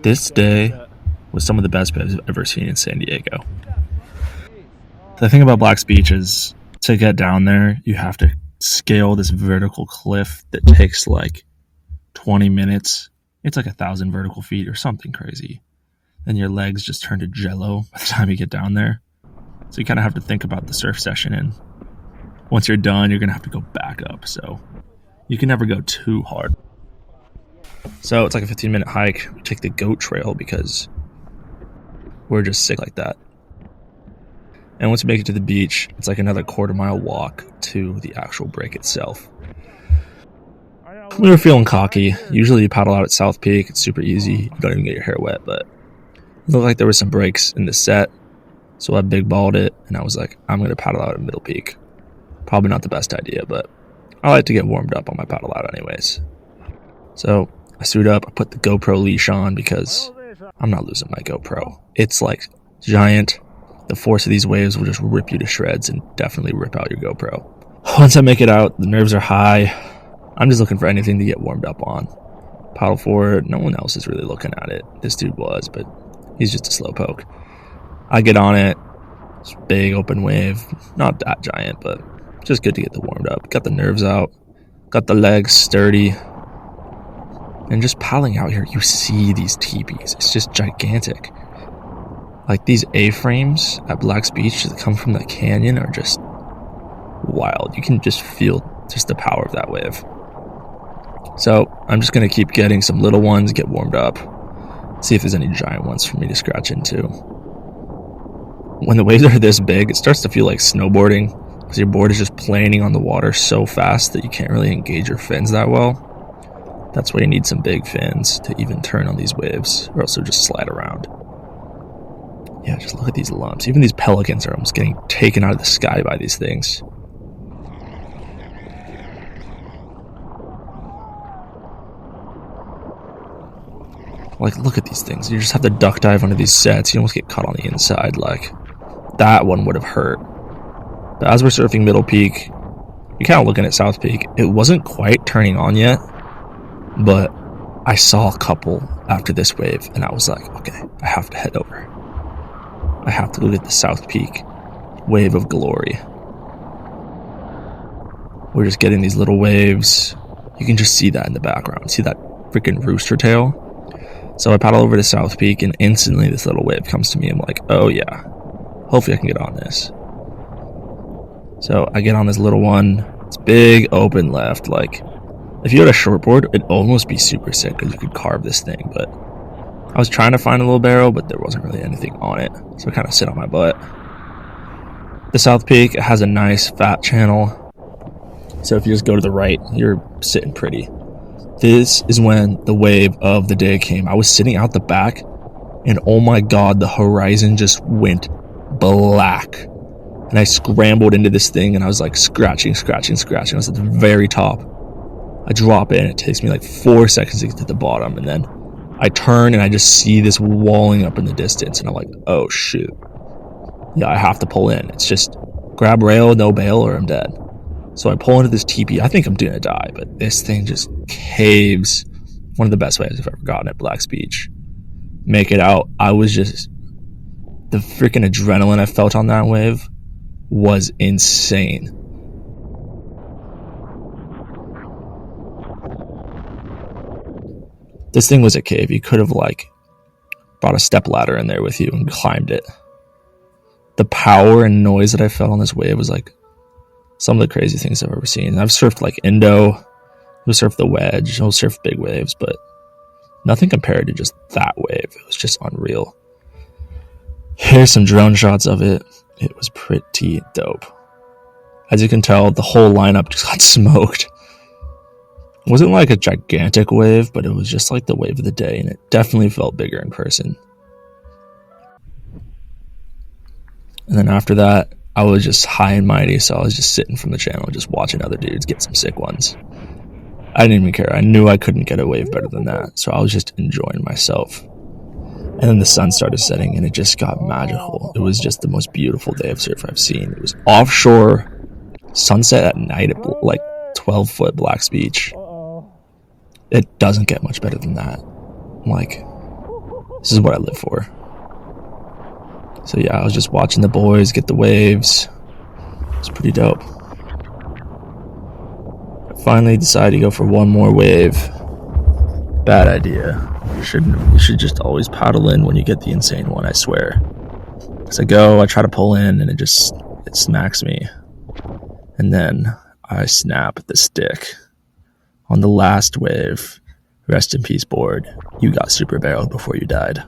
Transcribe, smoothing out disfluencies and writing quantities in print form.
This day was some of the best waves I've ever seen in San Diego. The thing about Black's Beach is, to get down there, you have to scale this vertical cliff that takes like 20 minutes. It's like 1,000 vertical feet or something crazy. And your legs just turn to jello by the time you get down there. So you kind of have to think about the surf session, and once you're done, you're going to have to go back up. So you can never go too hard. So it's like a 15-minute hike. We take the goat trail because we're just sick like that. And once we make it to the beach, it's like another quarter-mile walk to the actual break itself. We were feeling cocky. Usually you paddle out at South Peak. It's super easy. You don't even get your hair wet, but it looked like there were some breaks in the set. So I big balled it, and I was like, I'm going to paddle out at Middle Peak. Probably not the best idea, but I like to get warmed up on my paddle out anyways. So I suit up, I put the GoPro leash on because I'm not losing my GoPro. It's like giant. The force of these waves will just rip you to shreds and definitely rip out your GoPro. Once I make it out, the nerves are high. I'm just looking for anything to get warmed up on. Paddle forward, no one else is really looking at it. This dude was, but he's just a slowpoke. I get on it. It's a big open wave. Not that giant, but just good to get the warmed up. Got the nerves out. Got the legs sturdy. And just paddling out here, you see these teepees. It's just gigantic. Like these A-frames at Black's Beach that come from the canyon are just wild. You can just feel just the power of that wave. So I'm just going to keep getting some little ones, get warmed up, see if there's any giant ones for me to scratch into. When the waves are this big, it starts to feel like snowboarding because your board is just planing on the water so fast that you can't really engage your fins that well. That's why you need some big fins to even turn on these waves, or else they'll just slide around. Yeah, just look at these lumps. Even these pelicans are almost getting taken out of the sky by these things. Like, look at these things. You just have to duck dive under these sets. You almost get caught on the inside. Like, that one would have hurt. But as we're surfing Middle Peak, you're kind of looking at South Peak. It wasn't quite turning on yet, but I saw a couple after this wave, and I was like, okay, I have to head over. I have to go get the South Peak wave of glory. We're just getting these little waves. You can just see that in the background. See that freaking rooster tail? So I paddle over to South Peak, and instantly this little wave comes to me. I'm like, oh yeah, hopefully I can get on this. So I get on this little one. It's big, open left. Like, if you had a shortboard, it'd almost be super sick because you could carve this thing. But I was trying to find a little barrel, but there wasn't really anything on it. So I kind of sit on my butt. The South Peak, it has a nice fat channel. So if you just go to the right, you're sitting pretty. This is when the wave of the day came. I was sitting out the back, and oh my god, the horizon just went black. And I scrambled into this thing, and I was like scratching. I was at the very top. I drop in, it takes me like 4 seconds to get to the bottom, and then I turn and I just see this walling up in the distance, and I'm like, oh shoot. Yeah, I have to pull in. It's just grab rail, no bail, or I'm dead. So I pull into this teepee. I think I'm gonna die, but this thing just caves. One of the best waves I've ever gotten at Black's Beach. Make it out. I was just... the freaking adrenaline I felt on that wave was insane. This thing was a cave. You could have like brought a step ladder in there with you and climbed it. The power and noise that I felt on this wave was like some of the crazy things I've ever seen. I've surfed like Indo, I've surfed the wedge, I've surfed big waves, but nothing compared to just that wave. It was just unreal. Here's some drone shots of it. It was pretty dope. As you can tell, the whole lineup just got smoked. It wasn't like a gigantic wave, but it was just like the wave of the day, and it definitely felt bigger in person. And then after that, I was just high and mighty, so I was just sitting from the channel just watching other dudes get some sick ones. I didn't even care. I knew I couldn't get a wave better than that, so I was just enjoying myself. And then the sun started setting, and it just got magical. It was just the most beautiful day of surf I've seen. It was offshore, sunset at night at like 12-foot Black's Beach. It doesn't get much better than that. Like, This is what I live for. So yeah, I was just watching the boys get the waves. It's pretty dope. I finally decided to go for one more wave. Bad idea. You should just always paddle in when you get the insane one, I swear. As I try to pull in, and it smacks me. And then I snap the stick. On the last wave, rest in peace, board. You got super barreled before you died.